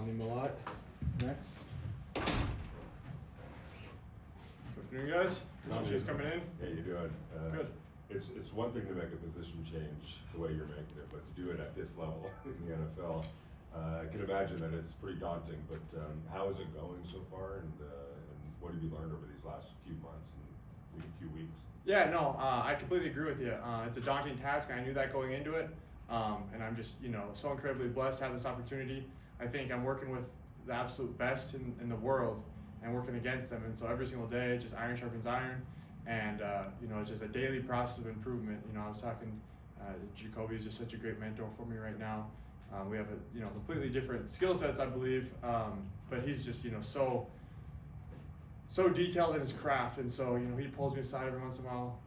Tommy Mellott next. Good afternoon, guys. Appreciate you guys coming in. How you doing? Good. It's one thing to make a position change the way you're making it, but to do it at this level in the NFL, I can imagine that it's pretty daunting. But how is it going so far, and what have you learned over these last few months and few weeks? Yeah, no, I completely agree with you. It's a daunting task. I knew that going into it, and I'm just so incredibly blessed to have this opportunity. I think I'm working with the absolute best in the world and working against them, and so every single day, just iron sharpens iron. And it's just a daily process of improvement. I was talking, Jacoby is just such a great mentor for me right now. We have a completely different skill sets, I believe, but he's just so detailed in his craft, and so he pulls me aside every once in a while,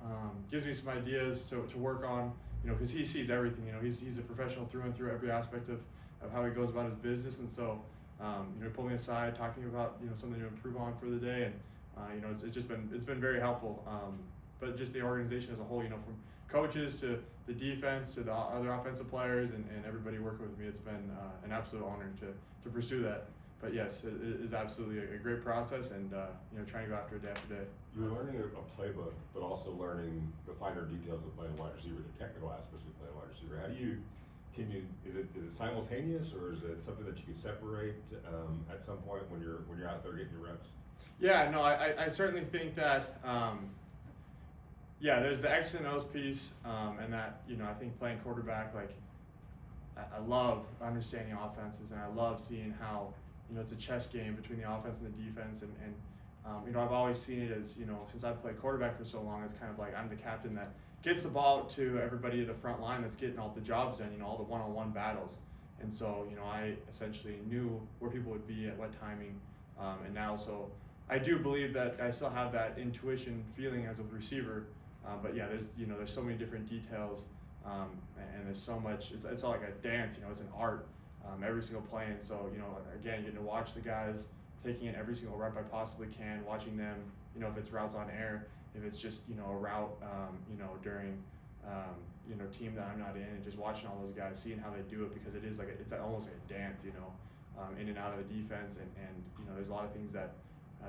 gives me some ideas to work on, because he sees everything. He's a professional through and through every aspect of how he goes about his business, and so he pulled me aside talking about something to improve on for the day, and it's been very helpful. But just the organization as a whole, from coaches to the defense to the other offensive players and everybody working with me, it's been an absolute honor to pursue that. But yes, it is absolutely a great process, and trying to go after it day after day. You're learning a playbook, but also learning the finer details of playing wide receiver, the technical aspects of playing wide receiver. Is it simultaneous, or is it something that you can separate at some point when you're out there getting your reps? Yeah, no, I certainly think that, there's the X and O's piece, and that, I think playing quarterback, I love understanding offenses, and I love seeing how, it's a chess game between the offense and the defense, and I've always seen it as, since I've played quarterback for so long, it's kind of like I'm the captain that gets the ball to everybody at the front line that's getting all the jobs done, all the one-on-one battles. And so, I essentially knew where people would be at what timing, and now, so I do believe that I still have that intuition feeling as a receiver, but yeah, there's so many different details, and there's so much. It's all like a dance, it's an art, every single play. And so again, getting to watch the guys taking in every single rep I possibly can, watching them, if it's routes on air, if it's just a route, during team that I'm not in, and just watching all those guys, seeing how they do it, because it is it's almost like a dance, in and out of the defense, and there's a lot of things that.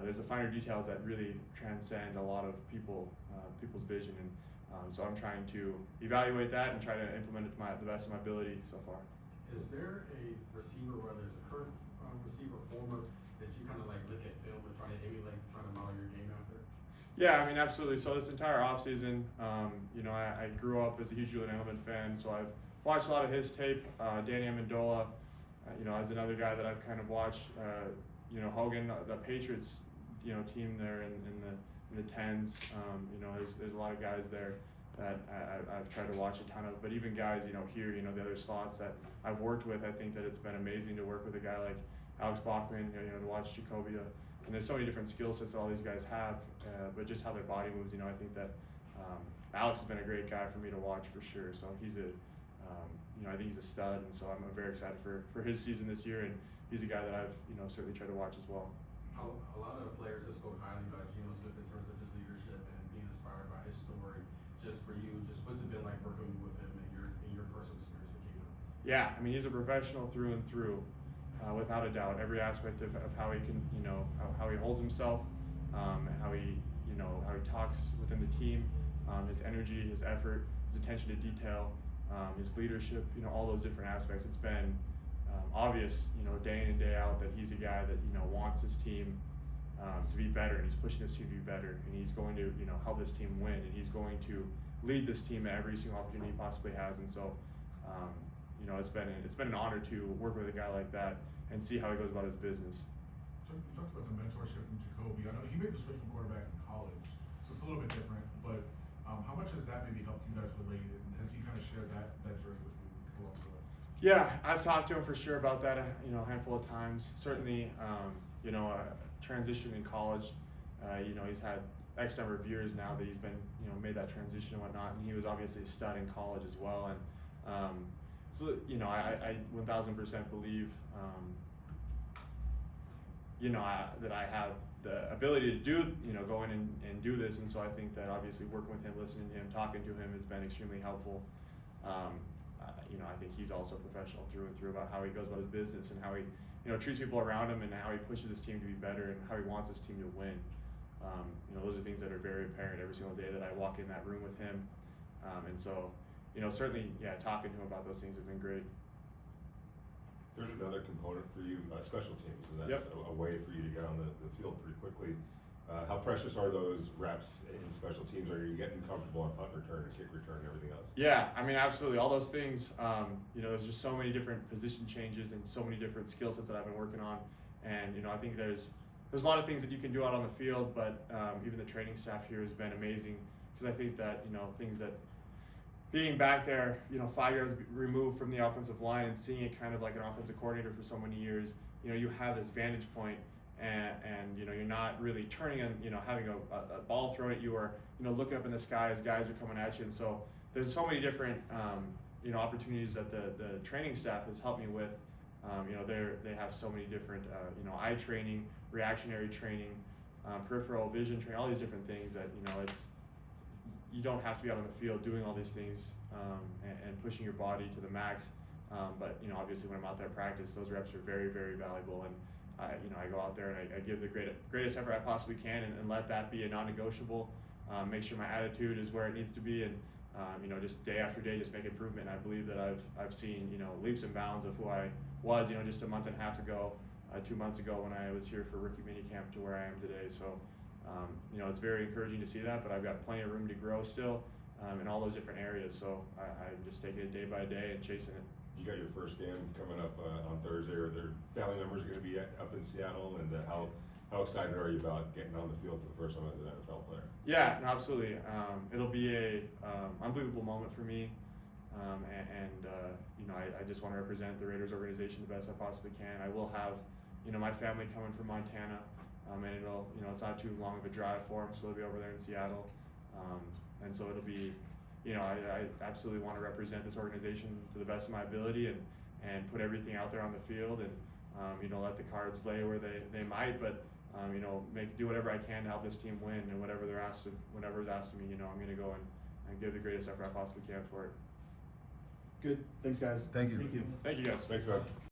There's the finer details that really transcend a lot of people's vision, and so I'm trying to evaluate that and try to implement it to the best of my ability so far. Is there a receiver, whether it's a current receiver, former, that you kind of look at film and try to emulate, trying to model your game after? Yeah, I mean, absolutely. So this entire offseason, I grew up as a huge Julian Edelman fan, so I've watched a lot of his tape. Danny Amendola, is another guy that I've kind of watched. Hogan, the Patriots, team there in the 10s. There's a lot of guys there that I've tried to watch a ton of. But even guys, here, the other slots that I've worked with, I think that it's been amazing to work with a guy like Alex Bachman, to watch Jacoby. And there's so many different skill sets that all these guys have, but just how their body moves, I think that Alex has been a great guy for me to watch for sure. So he's I think he's a stud, and so I'm very excited for his season this year, and he's a guy that I've certainly tried to watch as well. A lot of players have spoken highly about Geno Smith in terms of his leadership and being inspired by his story. Just for you, what's it been like working with him in your personal experience with Geno? Yeah, I mean, he's a professional through and through, without a doubt. Every aspect of how he can, how he holds himself, and how he talks within the team, his energy, his effort, his attention to detail, his leadership, all those different aspects. It's been obvious, day in and day out, that he's a guy that wants his team to be better, and he's pushing his team to be better, and he's going to help his team win, and he's going to lead this team at every single opportunity he possibly has. And so it's been an honor to work with a guy like that and see how he goes about his business. So you talked about the mentorship from Jacoby. I know he made the switch from quarterback in college, so it's a little bit different, but how much has that maybe helped you guys relate, and has he kind of shared that journey with you along the way? Yeah, I've talked to him for sure about that, a handful of times. Certainly, transition in college, he's had X number of years now that he's been, made that transition and whatnot, and he was obviously a stud in college as well. And, so, I 1000% believe, that I have the ability to do, go in and do this. And so I think that obviously working with him, listening to him, talking to him has been extremely helpful. I think he's also professional through and through about how he goes about his business and how he treats people around him and how he pushes his team to be better and how he wants his team to win. Those are things that are very apparent every single day that I walk in that room with him. And so, certainly, talking to him about those things have been great. There's another component for you, special teams, and that's Yep. a way for you to get on the field pretty quickly. How precious are those reps in special teams? Are you getting comfortable on punt return and kick return and everything else? Yeah, I mean, absolutely. All those things, there's just so many different position changes and so many different skill sets that I've been working on. And, I think there's a lot of things that you can do out on the field, but even the training staff here has been amazing, because I think that, things that being back there, 5 yards removed from the offensive line and seeing it kind of like an offensive coordinator for so many years, you have this vantage point, and you're not really turning and having a ball thrown at you, or looking up in the sky as guys are coming at you. And so there's so many different opportunities that the training staff has helped me with. They have so many different eye training, reactionary training, peripheral vision training, all these different things that you don't have to be out on the field doing all these things and pushing your body to the max. But obviously when I'm out there practice, those reps are very, very valuable, and I go out there and I give the greatest effort I possibly can, and let that be a non-negotiable. Make sure my attitude is where it needs to be, and just day after day, just make improvement. And I believe that I've seen leaps and bounds of who I was just a month and a half ago, 2 months ago when I was here for rookie minicamp to where I am today. So it's very encouraging to see that, but I've got plenty of room to grow still in all those different areas. So I'm just taking it day by day and chasing it. You got your first game coming up on Thursday. Are there family members going to be up in Seattle? And how excited are you about getting on the field for the first time as an NFL player? Yeah, no, absolutely. It'll be a unbelievable moment for me, I just want to represent the Raiders organization the best I possibly can. I will have my family coming from Montana, and it'll it's not too long of a drive for them, so they'll be over there in Seattle, and so it'll be. I absolutely want to represent this organization to the best of my ability and put everything out there on the field, and let the cards lay where they might, but do whatever I can to help this team win, and whatever is asked of me, I'm going to go and give the greatest effort I possibly can for it. Good. Thanks, guys. Thank you. Thank you. Thank you, guys. Thanks, man.